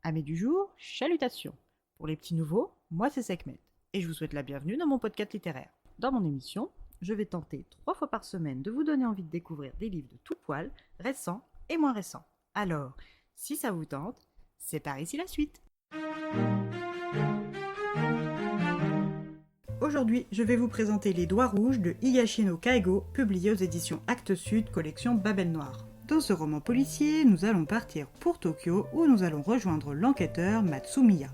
Amis du jour, chalutations. Pour les petits nouveaux, moi c'est Sekhmet, et je vous souhaite la bienvenue dans mon podcast littéraire. Dans mon émission, je vais tenter 3 fois par semaine de vous donner envie de découvrir des livres de tout poil, récents et moins récents. Alors, si ça vous tente, c'est par ici la suite. Aujourd'hui, je vais vous présenter Les Doigts Rouges de Higashino Kaigo, publié aux éditions Actes Sud, collection Babel Noire. Dans ce roman policier, nous allons partir pour Tokyo où nous allons rejoindre l'enquêteur Matsumiya.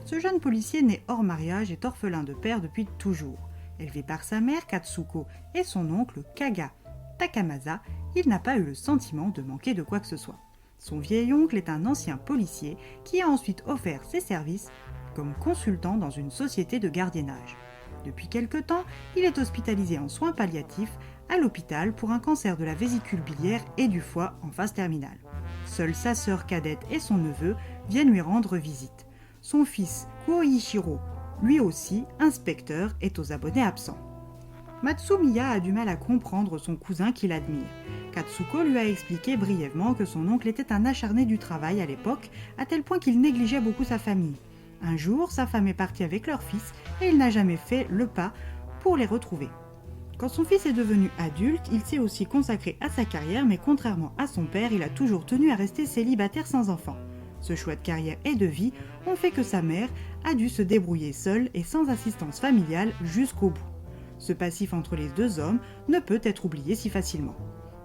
Ce jeune policier né hors mariage est orphelin de père depuis toujours. Élevé par sa mère Katsuko et son oncle Kaga Takamasa, il n'a pas eu le sentiment de manquer de quoi que ce soit. Son vieil oncle est un ancien policier qui a ensuite offert ses services comme consultant dans une société de gardiennage. Depuis quelque temps, il est hospitalisé en soins palliatifs à l'hôpital pour un cancer de la vésicule biliaire et du foie en phase terminale. Seule sa sœur cadette et son neveu viennent lui rendre visite. Son fils Koichiro, lui aussi inspecteur, est aux abonnés absents. Matsumiya a du mal à comprendre son cousin qu'il admire. Katsuko lui a expliqué brièvement que son oncle était un acharné du travail à l'époque, à tel point qu'il négligeait beaucoup sa famille. Un jour, sa femme est partie avec leur fils et il n'a jamais fait le pas pour les retrouver. Quand son fils est devenu adulte, il s'est aussi consacré à sa carrière, mais contrairement à son père, il a toujours tenu à rester célibataire sans enfant. Ce choix de carrière et de vie ont fait que sa mère a dû se débrouiller seule et sans assistance familiale jusqu'au bout. Ce passif entre les deux hommes ne peut être oublié si facilement.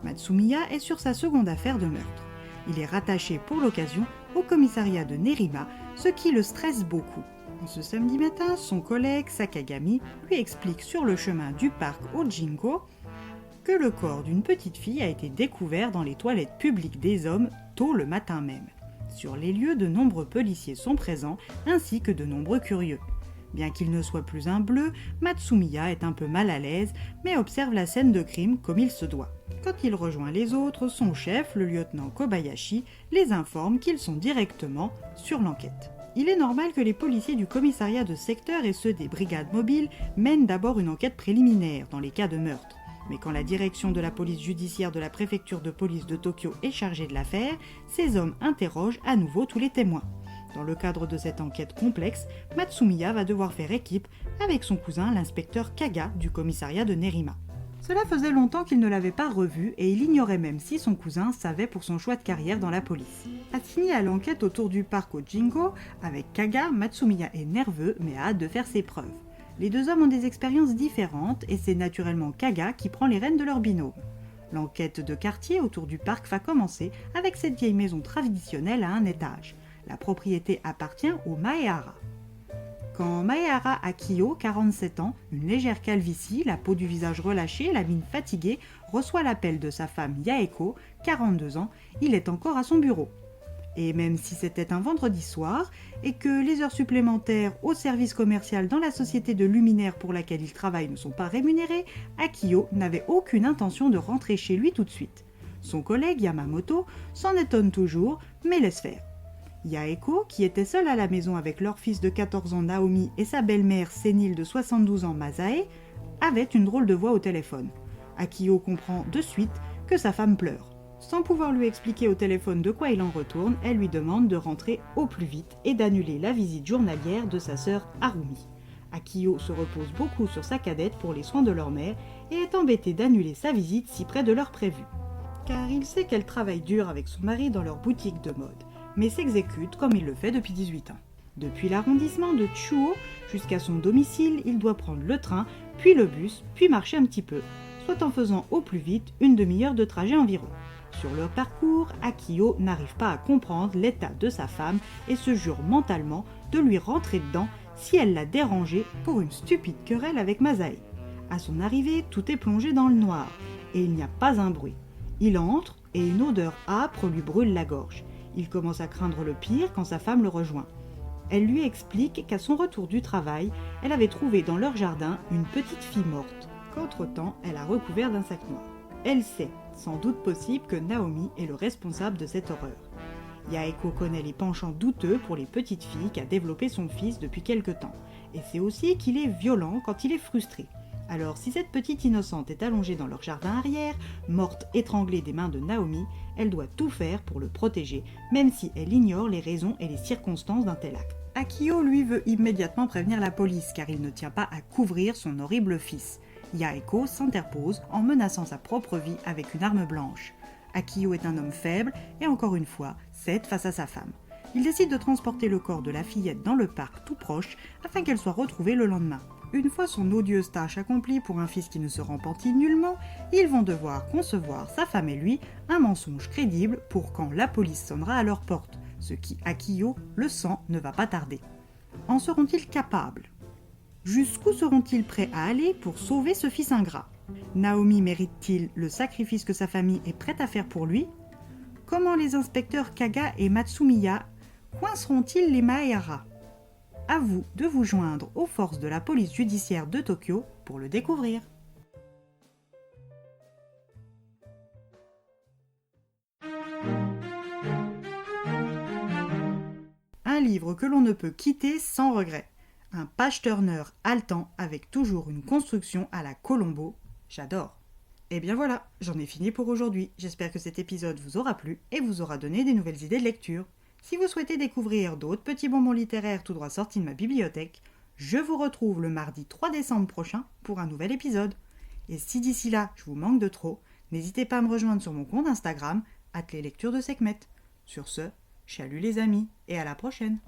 Matsumiya est sur sa seconde affaire de meurtre. Il est rattaché pour l'occasion au commissariat de Nerima, ce qui le stresse beaucoup. Ce samedi matin, son collègue Sakagami lui explique sur le chemin du parc Ojinko que le corps d'une petite fille a été découvert dans les toilettes publiques des hommes tôt le matin même. Sur les lieux, de nombreux policiers sont présents, ainsi que de nombreux curieux. Bien qu'il ne soit plus un bleu, Matsumiya est un peu mal à l'aise, mais observe la scène de crime comme il se doit. Quand il rejoint les autres, son chef, le lieutenant Kobayashi, les informe qu'ils sont directement sur l'enquête. Il est normal que les policiers du commissariat de secteur et ceux des brigades mobiles mènent d'abord une enquête préliminaire dans les cas de meurtre. Mais quand la direction de la police judiciaire de la préfecture de police de Tokyo est chargée de l'affaire, ces hommes interrogent à nouveau tous les témoins. Dans le cadre de cette enquête complexe, Matsumiya va devoir faire équipe avec son cousin, l'inspecteur Kaga du commissariat de Nerima. Cela faisait longtemps qu'il ne l'avait pas revu et il ignorait même si son cousin savait pour son choix de carrière dans la police. Assigné à l'enquête autour du parc Ojinko, avec Kaga, Matsumiya est nerveux mais a hâte de faire ses preuves. Les deux hommes ont des expériences différentes et c'est naturellement Kaga qui prend les rênes de leur binôme. L'enquête de quartier autour du parc va commencer avec cette vieille maison traditionnelle à un étage. La propriété appartient au Maehara. Quand Maehara Akiyo, 47 ans, une légère calvitie, la peau du visage relâchée, la mine fatiguée, reçoit l'appel de sa femme Yaeko, 42 ans, il est encore à son bureau. Et même si c'était un vendredi soir, et que les heures supplémentaires au service commercial dans la société de luminaires pour laquelle il travaille ne sont pas rémunérées, Akiyo n'avait aucune intention de rentrer chez lui tout de suite. Son collègue Yamamoto s'en étonne toujours, mais laisse faire. Yaeko, qui était seule à la maison avec leur fils de 14 ans Naomi et sa belle-mère sénile de 72 ans Masae, avait une drôle de voix au téléphone. Akiyo comprend de suite que sa femme pleure. Sans pouvoir lui expliquer au téléphone de quoi il en retourne, elle lui demande de rentrer au plus vite et d'annuler la visite journalière de sa sœur Harumi. Akiyo se repose beaucoup sur sa cadette pour les soins de leur mère et est embêté d'annuler sa visite si près de l'heure prévue. Car il sait qu'elle travaille dur avec son mari dans leur boutique de mode, mais s'exécute comme il le fait depuis 18 ans. Depuis l'arrondissement de Chuo jusqu'à son domicile, il doit prendre le train, puis le bus, puis marcher un petit peu, soit en faisant au plus vite une demi-heure de trajet environ. Sur leur parcours, Akiyo n'arrive pas à comprendre l'état de sa femme et se jure mentalement de lui rentrer dedans si elle l'a dérangé pour une stupide querelle avec Masae. À son arrivée, tout est plongé dans le noir et il n'y a pas un bruit. Il entre et une odeur âpre lui brûle la gorge. Il commence à craindre le pire quand sa femme le rejoint. Elle lui explique qu'à son retour du travail, elle avait trouvé dans leur jardin une petite fille morte, qu'entre-temps elle a recouvert d'un sac noir. Elle sait, sans doute possible, que Naomi est le responsable de cette horreur. Yaeko connaît les penchants douteux pour les petites filles qu'a développé son fils depuis quelque temps, et sait aussi qu'il est violent quand il est frustré. Alors si cette petite innocente est allongée dans leur jardin arrière, morte étranglée des mains de Naomi, elle doit tout faire pour le protéger, même si elle ignore les raisons et les circonstances d'un tel acte. Akio, lui, veut immédiatement prévenir la police car il ne tient pas à couvrir son horrible fils. Yaeko s'interpose en menaçant sa propre vie avec une arme blanche. Akio est un homme faible et encore une fois, cède face à sa femme. Il décide de transporter le corps de la fillette dans le parc tout proche afin qu'elle soit retrouvée le lendemain. Une fois son odieuse tâche accomplie pour un fils qui ne se repentit nullement, ils vont devoir concevoir, sa femme et lui, un mensonge crédible pour quand la police sonnera à leur porte, ce qui, Akio le sent, ne va pas tarder. En seront-ils capables ? Jusqu'où seront-ils prêts à aller pour sauver ce fils ingrat ? Naomi mérite-t-il le sacrifice que sa famille est prête à faire pour lui ? Comment les inspecteurs Kaga et Matsumiya coinceront-ils les Maehara ? À vous de vous joindre aux forces de la police judiciaire de Tokyo pour le découvrir. Un livre que l'on ne peut quitter sans regret. Un page-turner haletant avec toujours une construction à la Colombo. J'adore. Et bien voilà, j'en ai fini pour aujourd'hui. J'espère que cet épisode vous aura plu et vous aura donné des nouvelles idées de lecture. Si vous souhaitez découvrir d'autres petits bonbons littéraires tout droit sortis de ma bibliothèque, je vous retrouve le mardi 3 décembre prochain pour un nouvel épisode. Et si d'ici là je vous manque de trop, n'hésitez pas à me rejoindre sur mon compte Instagram, @leslecturesdesekhmet. Sur ce, chalut les amis et à la prochaine.